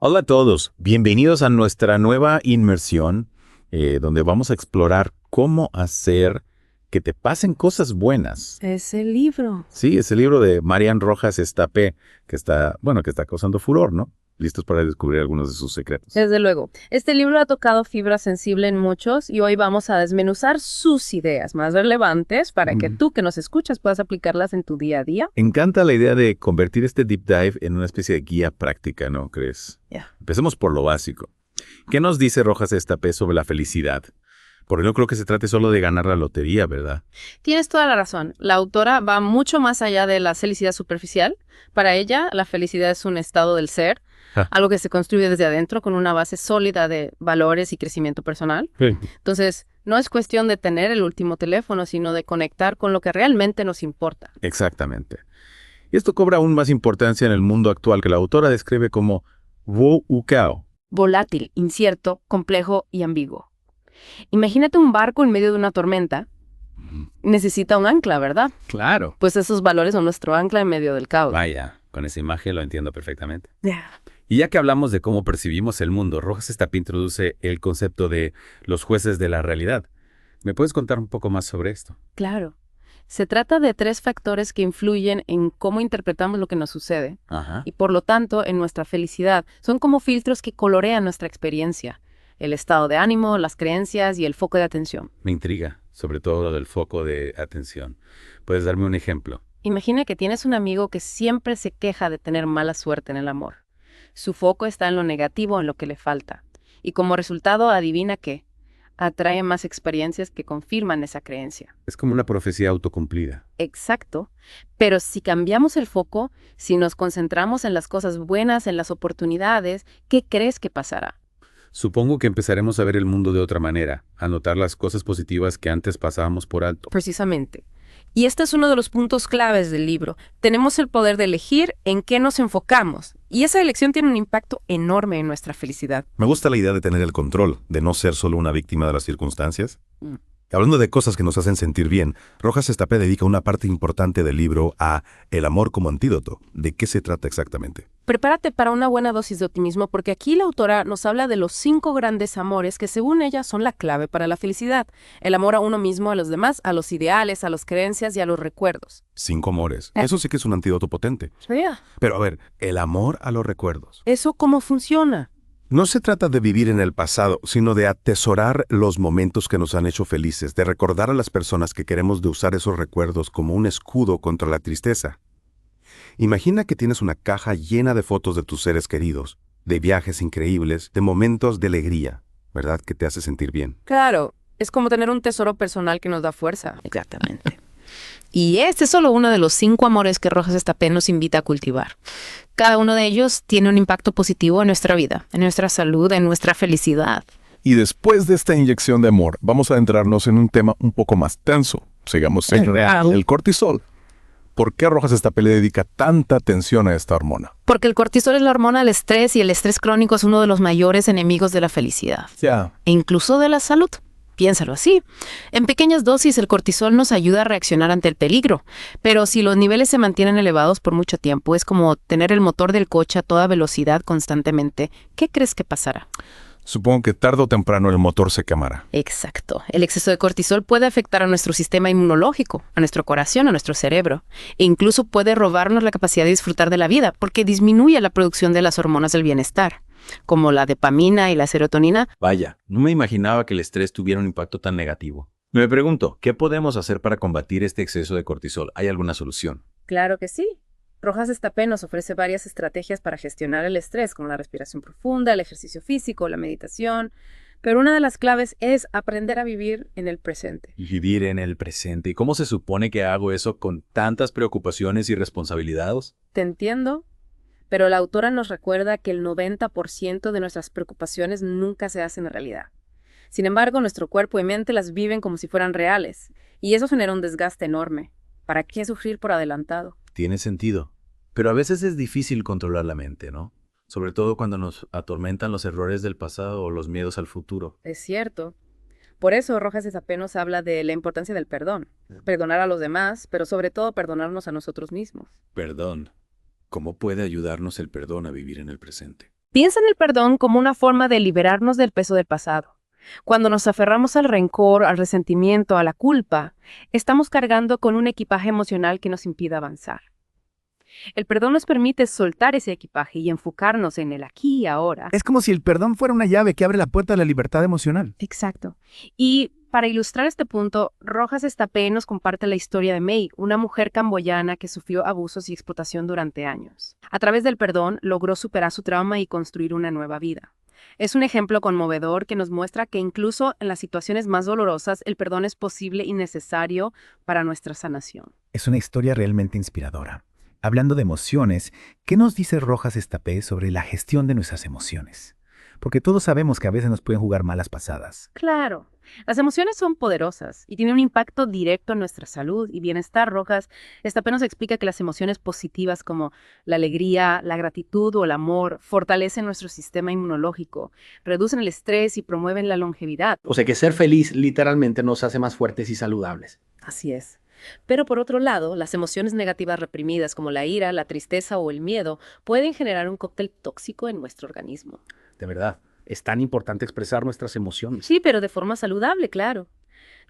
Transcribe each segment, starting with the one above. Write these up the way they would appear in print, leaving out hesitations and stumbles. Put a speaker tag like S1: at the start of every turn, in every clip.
S1: Hola a todos, bienvenidos a nuestra nueva inmersión, donde vamos a explorar cómo hacer que te pasen cosas buenas.
S2: Ese libro.
S1: Sí, es el libro de Marian Rojas Estapé, que está causando furor, ¿no? Listos para descubrir algunos de sus secretos.
S2: Desde luego. Este libro ha tocado fibra sensible en muchos y hoy vamos a desmenuzar sus ideas más relevantes para que tú que nos escuchas puedas aplicarlas en tu día a día.
S1: Encanta la idea de convertir este deep dive en una especie de guía práctica, ¿no crees? Empecemos por lo básico. ¿Qué nos dice Rojas Estapé sobre la felicidad? Porque no creo que se trate solo de ganar la lotería, ¿verdad?
S2: Tienes toda la razón. La autora va mucho más allá de la felicidad superficial. Para ella, la felicidad es un estado del ser, algo que se construye desde adentro con una base sólida de valores y crecimiento personal.
S1: Sí.
S2: Entonces, no es cuestión de tener el último teléfono, sino de conectar con lo que realmente nos importa.
S1: Exactamente. Y esto cobra aún más importancia en el mundo actual que la autora describe como wo-u-kao.
S2: Volátil, incierto, complejo y ambiguo. Imagínate un barco en medio de una tormenta. Necesita un ancla, ¿verdad?
S1: Claro.
S2: Pues esos valores son nuestro ancla en medio del caos.
S1: Vaya, con esa imagen lo entiendo perfectamente. Y ya que hablamos de cómo percibimos el mundo, Rojas Estapé introduce el concepto de los jueces de la realidad. ¿Me puedes contar un poco más sobre esto?
S2: Claro. Se trata de 3 factores que influyen en cómo interpretamos lo que nos sucede
S1: Ajá.
S2: y por lo tanto en nuestra felicidad. Son como filtros que colorean nuestra experiencia. El estado de ánimo, las creencias y el foco de atención.
S1: Me intriga, sobre todo lo del foco de atención. ¿Puedes darme un ejemplo?
S2: Imagina que tienes un amigo que siempre se queja de tener mala suerte en el amor. Su foco está en lo negativo, en lo que le falta. Y como resultado, adivina qué. Atrae más experiencias que confirman esa creencia.
S1: Es como una profecía autocumplida.
S2: Exacto. Pero si cambiamos el foco, si nos concentramos en las cosas buenas, en las oportunidades, ¿qué crees que pasará?
S1: Supongo que empezaremos a ver el mundo de otra manera, a notar las cosas positivas que antes pasábamos por alto.
S2: Precisamente. Y este es uno de los puntos claves del libro. Tenemos el poder de elegir en qué nos enfocamos. Y esa elección tiene un impacto enorme en nuestra felicidad.
S3: Me gusta la idea de tener el control, de no ser solo una víctima de las circunstancias. Hablando de cosas que nos hacen sentir bien, Rojas Estapé dedica una parte importante del libro a el amor como antídoto. ¿De qué se trata exactamente?
S2: Prepárate para una buena dosis de optimismo porque aquí la autora nos habla de los 5 grandes amores que según ella son la clave para la felicidad. El amor a uno mismo, a los demás, a los ideales, a las creencias y a los recuerdos.
S3: 5 amores. Eso sí que es un antídoto potente. Pero a ver, el amor a los recuerdos.
S2: ¿Eso cómo funciona?
S3: No se trata de vivir en el pasado, sino de atesorar los momentos que nos han hecho felices, de recordar a las personas que queremos, de usar esos recuerdos como un escudo contra la tristeza. Imagina que tienes una caja llena de fotos de tus seres queridos, de viajes increíbles, de momentos de alegría, ¿verdad? Que te hace sentir bien.
S2: Claro, es como tener un tesoro personal que nos da fuerza. Exactamente. Y este es solo uno de los 5 amores que Rojas Estapé nos invita a cultivar. Cada uno de ellos tiene un impacto positivo en nuestra vida, en nuestra salud, en nuestra felicidad.
S4: Y después de esta inyección de amor, vamos a adentrarnos en un tema un poco más tenso. Sigamos el cortisol. ¿Por qué Rojas Estapé le dedica tanta atención a esta hormona?
S2: Porque el cortisol es la hormona del estrés y el estrés crónico es uno de los mayores enemigos de la felicidad.
S4: Ya.
S2: E incluso de la salud. Piénsalo así. En pequeñas dosis el cortisol nos ayuda a reaccionar ante el peligro, pero si los niveles se mantienen elevados por mucho tiempo, es como tener el motor del coche a toda velocidad constantemente. ¿Qué crees que pasará?
S4: Supongo que tarde o temprano el motor se quemará.
S2: Exacto. El exceso de cortisol puede afectar a nuestro sistema inmunológico, a nuestro corazón, a nuestro cerebro, e incluso puede robarnos la capacidad de disfrutar de la vida, porque disminuye la producción de las hormonas del bienestar, como la dopamina y la serotonina.
S5: Vaya, no me imaginaba que el estrés tuviera un impacto tan negativo. Me pregunto, ¿qué podemos hacer para combatir este exceso de cortisol? ¿Hay alguna solución?
S2: Claro que sí. Rojas Estapé nos ofrece varias estrategias para gestionar el estrés, como la respiración profunda, el ejercicio físico, la meditación. Pero una de las claves es aprender a vivir en el presente.
S5: Vivir en el presente. ¿Y cómo se supone que hago eso con tantas preocupaciones y responsabilidades?
S2: Te entiendo, pero la autora nos recuerda que el 90% de nuestras preocupaciones nunca se hacen realidad. Sin embargo, nuestro cuerpo y mente las viven como si fueran reales, y eso genera un desgaste enorme. ¿Para qué sufrir por adelantado?
S5: Tiene sentido. Pero a veces es difícil controlar la mente, ¿no? Sobre todo cuando nos atormentan los errores del pasado o los miedos al futuro.
S2: Es cierto. Por eso Rojas Estapé nos habla de la importancia del perdón. Perdonar a los demás, pero sobre todo perdonarnos a nosotros mismos.
S5: Perdón. ¿Cómo puede ayudarnos el perdón a vivir en el presente?
S2: Piensa en el perdón como una forma de liberarnos del peso del pasado. Cuando nos aferramos al rencor, al resentimiento, a la culpa, estamos cargando con un equipaje emocional que nos impide avanzar. El perdón nos permite soltar ese equipaje y enfocarnos en el aquí y ahora.
S6: Es como si el perdón fuera una llave que abre la puerta a la libertad emocional.
S2: Exacto. Y para ilustrar este punto, Rojas Estapé nos comparte la historia de May, una mujer camboyana que sufrió abusos y explotación durante años. A través del perdón, logró superar su trauma y construir una nueva vida. Es un ejemplo conmovedor que nos muestra que incluso en las situaciones más dolorosas, el perdón es posible y necesario para nuestra sanación.
S6: Es una historia realmente inspiradora. Hablando de emociones, ¿qué nos dice Rojas Estapé sobre la gestión de nuestras emociones? Porque todos sabemos que a veces nos pueden jugar malas pasadas.
S2: Claro, las emociones son poderosas y tienen un impacto directo en nuestra salud y bienestar. Rojas Estapé nos explica que las emociones positivas como la alegría, la gratitud o el amor fortalecen nuestro sistema inmunológico, reducen el estrés y promueven la longevidad.
S7: O sea que ser feliz literalmente nos hace más fuertes y saludables.
S2: Así es. Pero por otro lado, las emociones negativas reprimidas como la ira, la tristeza o el miedo pueden generar un cóctel tóxico en nuestro organismo.
S7: De verdad, es tan importante expresar nuestras emociones.
S2: Sí, pero de forma saludable, claro.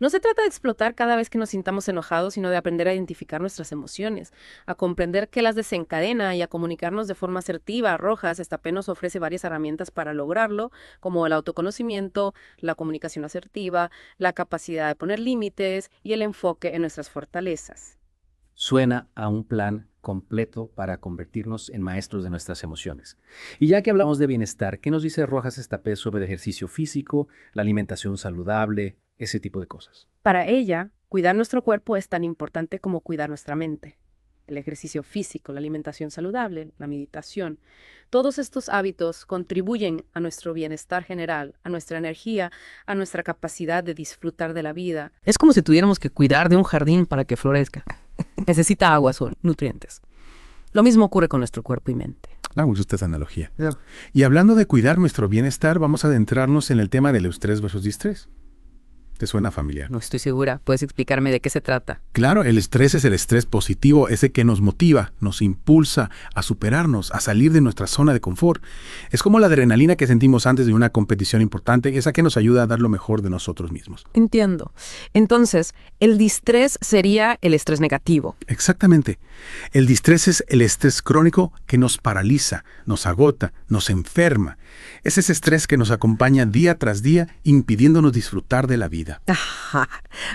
S2: No se trata de explotar cada vez que nos sintamos enojados, sino de aprender a identificar nuestras emociones, a comprender qué las desencadena y a comunicarnos de forma asertiva. Rojas Estapé nos ofrece varias herramientas para lograrlo, como el autoconocimiento, la comunicación asertiva, la capacidad de poner límites y el enfoque en nuestras fortalezas.
S7: Suena a un plan completo para convertirnos en maestros de nuestras emociones. Y ya que hablamos de bienestar, ¿qué nos dice Rojas Estapé sobre el ejercicio físico, la alimentación saludable, ese tipo de cosas?
S2: Para ella, cuidar nuestro cuerpo es tan importante como cuidar nuestra mente. El ejercicio físico, la alimentación saludable, la meditación, todos estos hábitos contribuyen a nuestro bienestar general, a nuestra energía, a nuestra capacidad de disfrutar de la vida.
S8: Es como si tuviéramos que cuidar de un jardín para que florezca. Necesita agua, sol, nutrientes. Lo mismo ocurre con nuestro cuerpo y mente.
S3: Me gusta esa analogía. Y hablando de cuidar nuestro bienestar, vamos a adentrarnos en el tema del estrés versus distrés. ¿Te suena familiar?
S8: No estoy segura. ¿Puedes explicarme de qué se trata?
S3: Claro, el estrés es el estrés positivo, ese que nos motiva, nos impulsa a superarnos, a salir de nuestra zona de confort. Es como la adrenalina que sentimos antes de una competición importante, esa que nos ayuda a dar lo mejor de nosotros mismos.
S8: Entiendo. Entonces, el distrés sería el estrés negativo.
S3: Exactamente. El distrés es el estrés crónico que nos paraliza, nos agota, nos enferma. Es ese estrés que nos acompaña día tras día, impidiéndonos disfrutar de la vida.
S8: Ajá,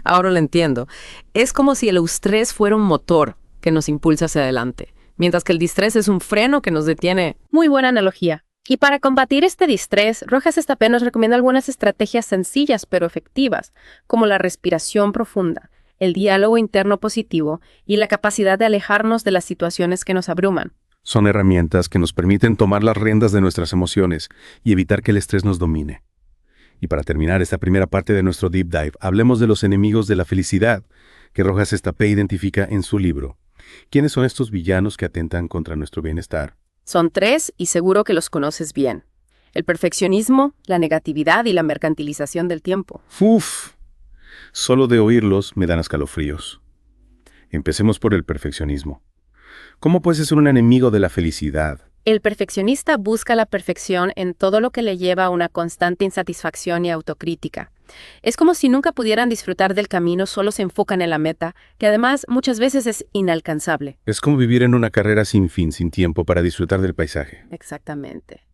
S8: ahora lo entiendo. Es como si el eustrés fuera un motor que nos impulsa hacia adelante, mientras que el distrés es un freno que nos detiene.
S2: Muy buena analogía. Y para combatir este distrés, Rojas Estapé nos recomienda algunas estrategias sencillas pero efectivas, como la respiración profunda, el diálogo interno positivo y la capacidad de alejarnos de las situaciones que nos abruman.
S3: Son herramientas que nos permiten tomar las riendas de nuestras emociones y evitar que el estrés nos domine. Y para terminar esta primera parte de nuestro Deep Dive, hablemos de los enemigos de la felicidad que Rojas Estapé identifica en su libro. ¿Quiénes son estos villanos que atentan contra nuestro bienestar?
S2: Son 3 y seguro que los conoces bien. El perfeccionismo, la negatividad y la mercantilización del tiempo.
S3: ¡Uf! Solo de oírlos me dan escalofríos. Empecemos por el perfeccionismo. ¿Cómo puede ser un enemigo de la felicidad?
S2: El perfeccionista busca la perfección en todo lo que le lleva a una constante insatisfacción y autocrítica. Es como si nunca pudieran disfrutar del camino, solo se enfocan en la meta, que además muchas veces es inalcanzable.
S3: Es como vivir en una carrera sin fin, sin tiempo para disfrutar del paisaje.
S2: Exactamente.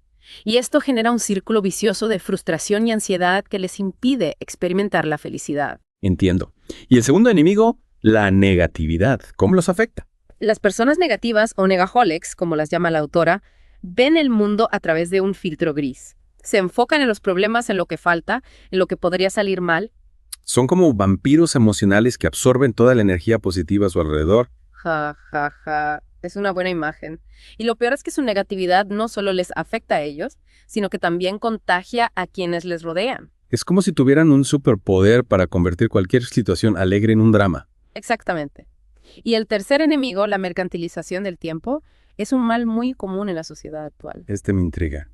S2: Y esto genera un círculo vicioso de frustración y ansiedad que les impide experimentar la felicidad.
S1: Entiendo. Y el segundo enemigo, la negatividad. ¿Cómo los afecta?
S2: Las personas negativas o negaholics, como las llama la autora, ven el mundo a través de un filtro gris. Se enfocan en los problemas, en lo que falta, en lo que podría salir mal.
S1: Son como vampiros emocionales que absorben toda la energía positiva a su alrededor.
S2: Ja, ja, ja. Es una buena imagen. Y lo peor es que su negatividad no solo les afecta a ellos, sino que también contagia a quienes les rodean.
S1: Es como si tuvieran un superpoder para convertir cualquier situación alegre en un drama.
S2: Exactamente. Y el tercer enemigo, la mercantilización del tiempo, es un mal muy común en la sociedad actual.
S1: Me intriga.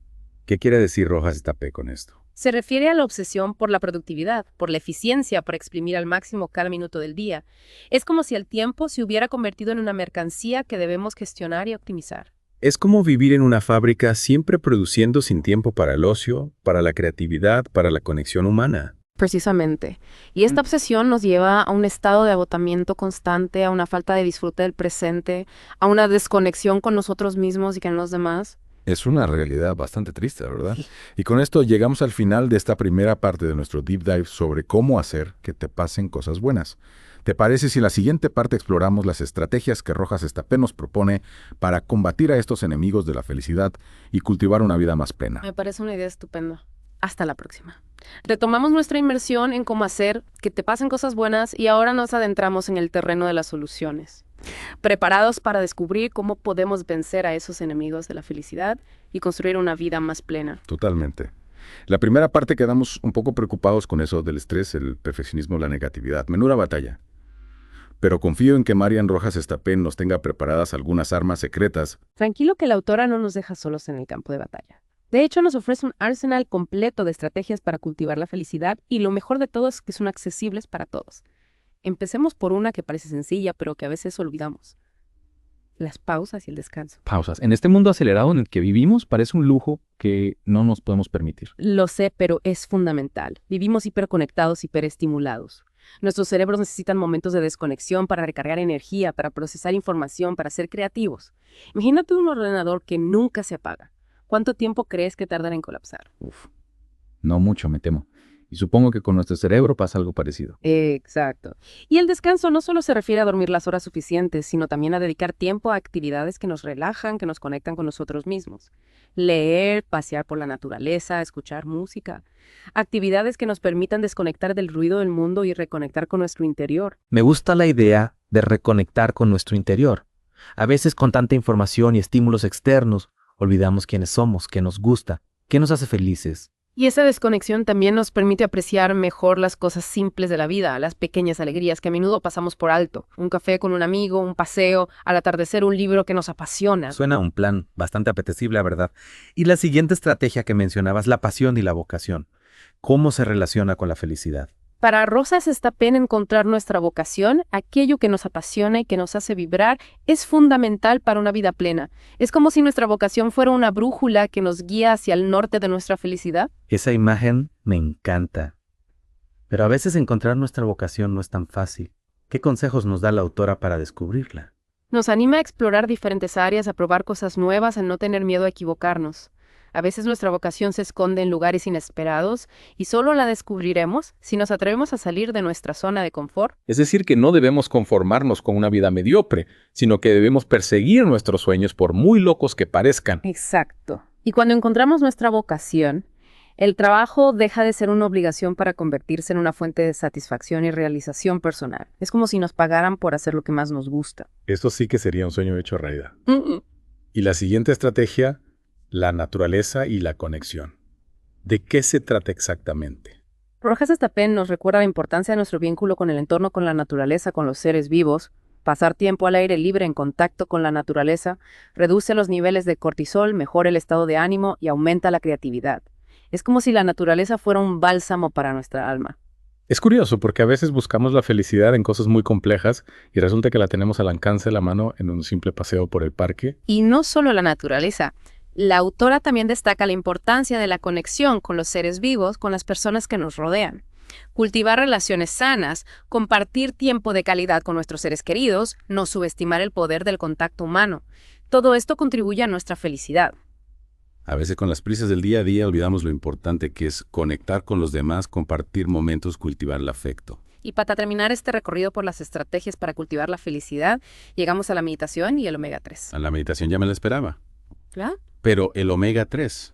S1: ¿Qué quiere decir Rojas Estapé con esto?
S2: Se refiere a la obsesión por la productividad, por la eficiencia, por exprimir al máximo cada minuto del día. Es como si el tiempo se hubiera convertido en una mercancía que debemos gestionar y optimizar.
S1: Es como vivir en una fábrica siempre produciendo sin tiempo para el ocio, para la creatividad, para la conexión humana.
S2: Precisamente. Y esta obsesión nos lleva a un estado de agotamiento constante, a una falta de disfrute del presente, a una desconexión con nosotros mismos y con los demás.
S4: Es una realidad bastante triste, ¿verdad? Y con esto llegamos al final de esta primera parte de nuestro Deep Dive sobre cómo hacer que te pasen cosas buenas. ¿Te parece si en la siguiente parte exploramos las estrategias que Rojas Estapé nos propone para combatir a estos enemigos de la felicidad y cultivar una vida más plena?
S2: Me parece una idea estupenda. Hasta la próxima. Retomamos nuestra inmersión en cómo hacer que te pasen cosas buenas y ahora nos adentramos en el terreno de las soluciones. Preparados para descubrir cómo podemos vencer a esos enemigos de la felicidad y construir una vida más plena.
S4: Totalmente. La primera parte quedamos un poco preocupados con eso del estrés, el perfeccionismo, la negatividad. Menuda batalla. Pero confío en que Marian Rojas Estapé nos tenga preparadas algunas armas secretas.
S2: Tranquilo que la autora no nos deja solos en el campo de batalla. De hecho, nos ofrece un arsenal completo de estrategias para cultivar la felicidad y lo mejor de todo es que son accesibles para todos. Empecemos por una que parece sencilla, pero que a veces olvidamos. Las pausas y el descanso.
S9: Pausas. En este mundo acelerado en el que vivimos parece un lujo que no nos podemos permitir.
S2: Lo sé, pero es fundamental. Vivimos hiperconectados, hiperestimulados. Nuestros cerebros necesitan momentos de desconexión para recargar energía, para procesar información, para ser creativos. Imagínate un ordenador que nunca se apaga. ¿Cuánto tiempo crees que tardará en colapsar?
S9: No mucho, me temo. Y supongo que con nuestro cerebro pasa algo parecido.
S2: Exacto. Y el descanso no solo se refiere a dormir las horas suficientes, sino también a dedicar tiempo a actividades que nos relajan, que nos conectan con nosotros mismos. Leer, pasear por la naturaleza, escuchar música. Actividades que nos permitan desconectar del ruido del mundo y reconectar con nuestro interior.
S10: Me gusta la idea de reconectar con nuestro interior. A veces con tanta información y estímulos externos, olvidamos quiénes somos, qué nos gusta, qué nos hace felices.
S2: Y esa desconexión también nos permite apreciar mejor las cosas simples de la vida, las pequeñas alegrías que a menudo pasamos por alto. Un café con un amigo, un paseo, al atardecer un libro que nos apasiona.
S10: Suena un plan bastante apetecible, ¿verdad? Y la siguiente estrategia que mencionabas, la pasión y la vocación. ¿Cómo se relaciona con la felicidad?
S2: Para Rojas Estapé, encontrar nuestra vocación, aquello que nos apasiona y que nos hace vibrar, es fundamental para una vida plena. Es como si nuestra vocación fuera una brújula que nos guía hacia el norte de nuestra felicidad.
S10: Esa imagen me encanta. Pero a veces encontrar nuestra vocación no es tan fácil. ¿Qué consejos nos da la autora para descubrirla?
S2: Nos anima a explorar diferentes áreas, a probar cosas nuevas, a no tener miedo a equivocarnos. A veces nuestra vocación se esconde en lugares inesperados y solo la descubriremos si nos atrevemos a salir de nuestra zona de confort.
S4: Es decir, que no debemos conformarnos con una vida mediocre, sino que debemos perseguir nuestros sueños por muy locos que parezcan.
S2: Exacto. Y cuando encontramos nuestra vocación, el trabajo deja de ser una obligación para convertirse en una fuente de satisfacción y realización personal. Es como si nos pagaran por hacer lo que más nos gusta.
S4: Esto sí que sería un sueño hecho realidad. Y la siguiente estrategia, la naturaleza y la conexión. ¿De qué se trata exactamente?
S2: Rojas Estapé nos recuerda la importancia de nuestro vínculo con el entorno, con la naturaleza, con los seres vivos. Pasar tiempo al aire libre en contacto con la naturaleza reduce los niveles de cortisol, mejora el estado de ánimo y aumenta la creatividad. Es como si la naturaleza fuera un bálsamo para nuestra alma.
S4: Es curioso porque a veces buscamos la felicidad en cosas muy complejas y resulta que la tenemos al alcance de la mano en un simple paseo por el parque.
S2: Y no solo la naturaleza. La autora también destaca la importancia de la conexión con los seres vivos, con las personas que nos rodean. Cultivar relaciones sanas, compartir tiempo de calidad con nuestros seres queridos, no subestimar el poder del contacto humano. Todo esto contribuye a nuestra felicidad.
S1: A veces con las prisas del día a día olvidamos lo importante que es conectar con los demás, compartir momentos, cultivar el afecto.
S2: Y para terminar este recorrido por las estrategias para cultivar la felicidad, llegamos a la meditación y el omega 3.
S1: A la meditación ya me la esperaba.
S2: ¿Claro?
S1: Pero el omega 3,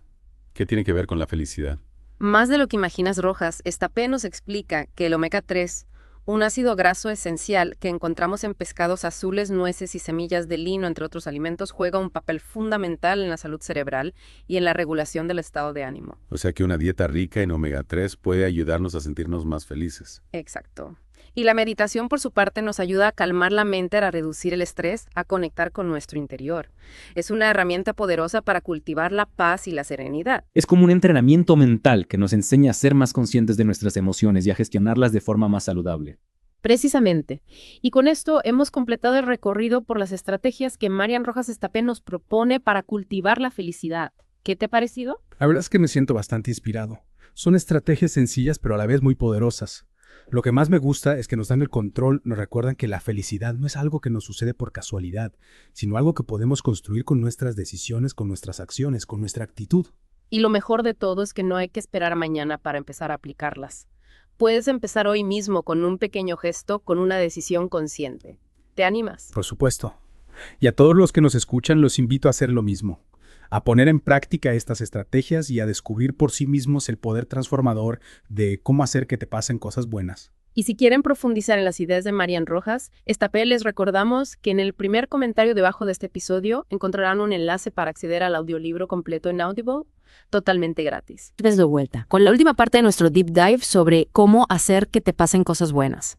S1: ¿qué tiene que ver con la felicidad?
S2: Más de lo que imaginas, Rojas, Estapé nos explica que el omega 3, un ácido graso esencial que encontramos en pescados azules, nueces y semillas de lino, entre otros alimentos, juega un papel fundamental en la salud cerebral y en la regulación del estado de ánimo.
S1: O sea que una dieta rica en omega 3 puede ayudarnos a sentirnos más felices.
S2: Exacto. Y la meditación, por su parte, nos ayuda a calmar la mente, a reducir el estrés, a conectar con nuestro interior. Es una herramienta poderosa para cultivar la paz y la serenidad.
S9: Es como un entrenamiento mental que nos enseña a ser más conscientes de nuestras emociones y a gestionarlas de forma más saludable.
S2: Precisamente. Y con esto hemos completado el recorrido por las estrategias que Marian Rojas Estapé nos propone para cultivar la felicidad. ¿Qué te ha parecido?
S11: La verdad es que me siento bastante inspirado. Son estrategias sencillas pero a la vez muy poderosas. Lo que más me gusta es que nos dan el control, nos recuerdan que la felicidad no es algo que nos sucede por casualidad, sino algo que podemos construir con nuestras decisiones, con nuestras acciones, con nuestra actitud.
S2: Y lo mejor de todo es que no hay que esperar a mañana para empezar a aplicarlas. Puedes empezar hoy mismo con un pequeño gesto, con una decisión consciente. ¿Te animas?
S11: Por supuesto. Y a todos los que nos escuchan los invito a hacer lo mismo. A poner en práctica estas estrategias y a descubrir por sí mismos el poder transformador de cómo hacer que te pasen cosas buenas.
S2: Y si quieren profundizar en las ideas de Marian Rojas Estapé, les recordamos que en el primer comentario debajo de este episodio encontrarán un enlace para acceder al audiolibro completo en Audible, totalmente gratis.
S8: De vuelta, con la última parte de nuestro deep dive sobre cómo hacer que te pasen cosas buenas.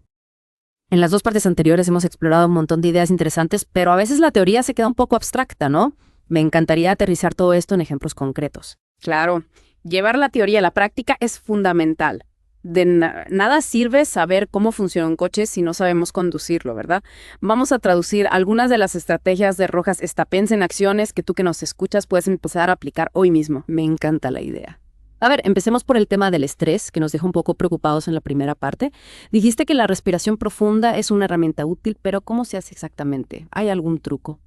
S8: En las 2 partes anteriores hemos explorado un montón de ideas interesantes, pero a veces la teoría se queda un poco abstracta, ¿no? Me encantaría aterrizar todo esto en ejemplos concretos.
S2: Claro, llevar la teoría a la práctica es fundamental. De nada sirve saber cómo funciona un coche si no sabemos conducirlo, ¿verdad? Vamos a traducir algunas de las estrategias de Rojas Estapé en acciones que tú que nos escuchas puedes empezar a aplicar hoy mismo.
S8: Me encanta la idea. A ver, empecemos por el tema del estrés, que nos deja un poco preocupados en la primera parte. Dijiste que la respiración profunda es una herramienta útil, pero ¿cómo se hace exactamente? ¿Hay algún truco?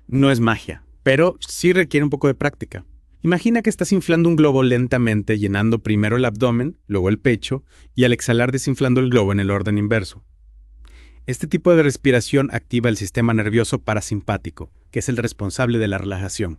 S12: No es magia, pero sí requiere un poco de práctica. Imagina que estás inflando un globo lentamente, llenando primero el abdomen, luego el pecho, y al exhalar desinflando el globo en el orden inverso. Este tipo de respiración activa el sistema nervioso parasimpático, que es el responsable de la relajación.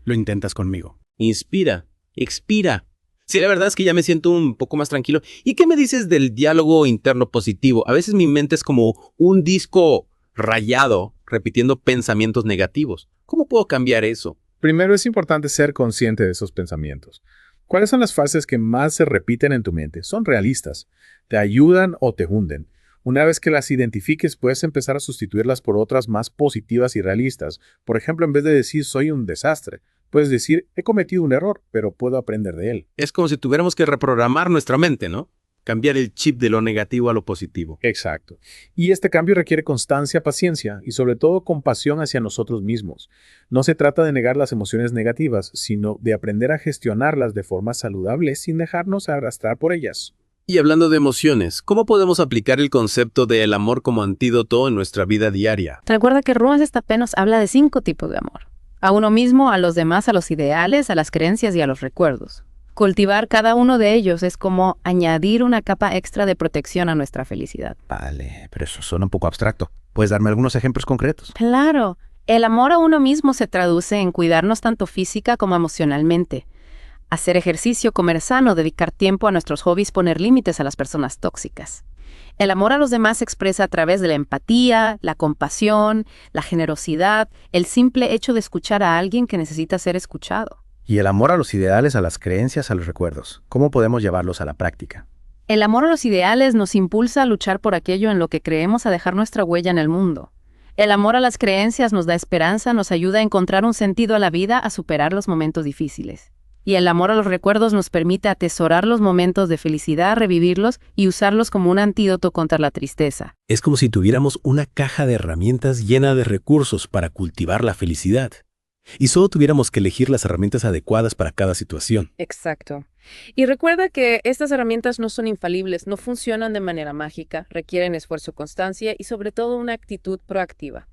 S12: Lo intentas conmigo.
S5: Inspira, expira. Sí, la verdad es que ya me siento un poco más tranquilo. ¿Y qué me dices del diálogo interno positivo? A veces mi mente es como un disco rayado, repitiendo pensamientos negativos. ¿Cómo puedo cambiar eso?
S4: Primero es importante ser consciente de esos pensamientos. ¿Cuáles son las frases que más se repiten en tu mente? Son realistas. ¿Te ayudan o te hunden? Una vez que las identifiques, puedes empezar a sustituirlas por otras más positivas y realistas. Por ejemplo, en vez de decir soy un desastre, puedes decir he cometido un error, pero puedo aprender de él.
S5: Es como si tuviéramos que reprogramar nuestra mente, ¿no? Cambiar el chip de lo negativo a lo positivo.
S4: Exacto. Y este cambio requiere constancia, paciencia y sobre todo compasión hacia nosotros mismos. No se trata de negar las emociones negativas, sino de aprender a gestionarlas de forma saludable sin dejarnos arrastrar por ellas.
S5: Y hablando de emociones, ¿cómo podemos aplicar el concepto del amor como antídoto en nuestra vida diaria?
S2: Recuerda que Rojas Estapé nos habla de 5 tipos de amor. A uno mismo, a los demás, a los ideales, a las creencias y a los recuerdos. Cultivar cada uno de ellos es como añadir una capa extra de protección a nuestra felicidad.
S6: Vale, pero eso suena un poco abstracto. ¿Puedes darme algunos ejemplos concretos?
S2: Claro. El amor a uno mismo se traduce en cuidarnos tanto física como emocionalmente. Hacer ejercicio, comer sano, dedicar tiempo a nuestros hobbies, poner límites a las personas tóxicas. El amor a los demás se expresa a través de la empatía, la compasión, la generosidad, el simple hecho de escuchar a alguien que necesita ser escuchado.
S6: Y el amor a los ideales, a las creencias, a los recuerdos. ¿Cómo podemos llevarlos a la práctica?
S2: El amor a los ideales nos impulsa a luchar por aquello en lo que creemos, a dejar nuestra huella en el mundo. El amor a las creencias nos da esperanza, nos ayuda a encontrar un sentido a la vida, a superar los momentos difíciles. Y el amor a los recuerdos nos permite atesorar los momentos de felicidad, revivirlos y usarlos como un antídoto contra la tristeza.
S5: Es como si tuviéramos una caja de herramientas llena de recursos para cultivar la felicidad. Y solo tuviéramos que elegir las herramientas adecuadas para cada situación.
S2: Exacto. Y recuerda que estas herramientas no son infalibles, no funcionan de manera mágica, requieren esfuerzo, constancia y sobre todo una actitud proactiva.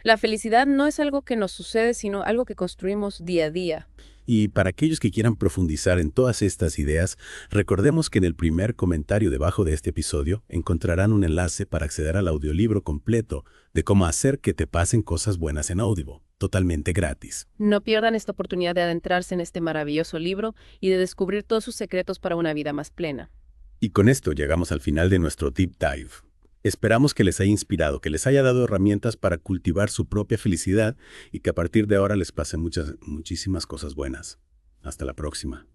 S2: La felicidad no es algo que nos sucede, sino algo que construimos día a día.
S5: Y para aquellos que quieran profundizar en todas estas ideas, recordemos que en el primer comentario debajo de este episodio encontrarán un enlace para acceder al audiolibro completo de cómo hacer que te pasen cosas buenas en Audible, totalmente gratis.
S2: No pierdan esta oportunidad de adentrarse en este maravilloso libro y de descubrir todos sus secretos para una vida más plena.
S5: Y con esto llegamos al final de nuestro Deep Dive. Esperamos que les haya inspirado, que les haya dado herramientas para cultivar su propia felicidad y que a partir de ahora les pasen muchísimas cosas buenas. Hasta la próxima.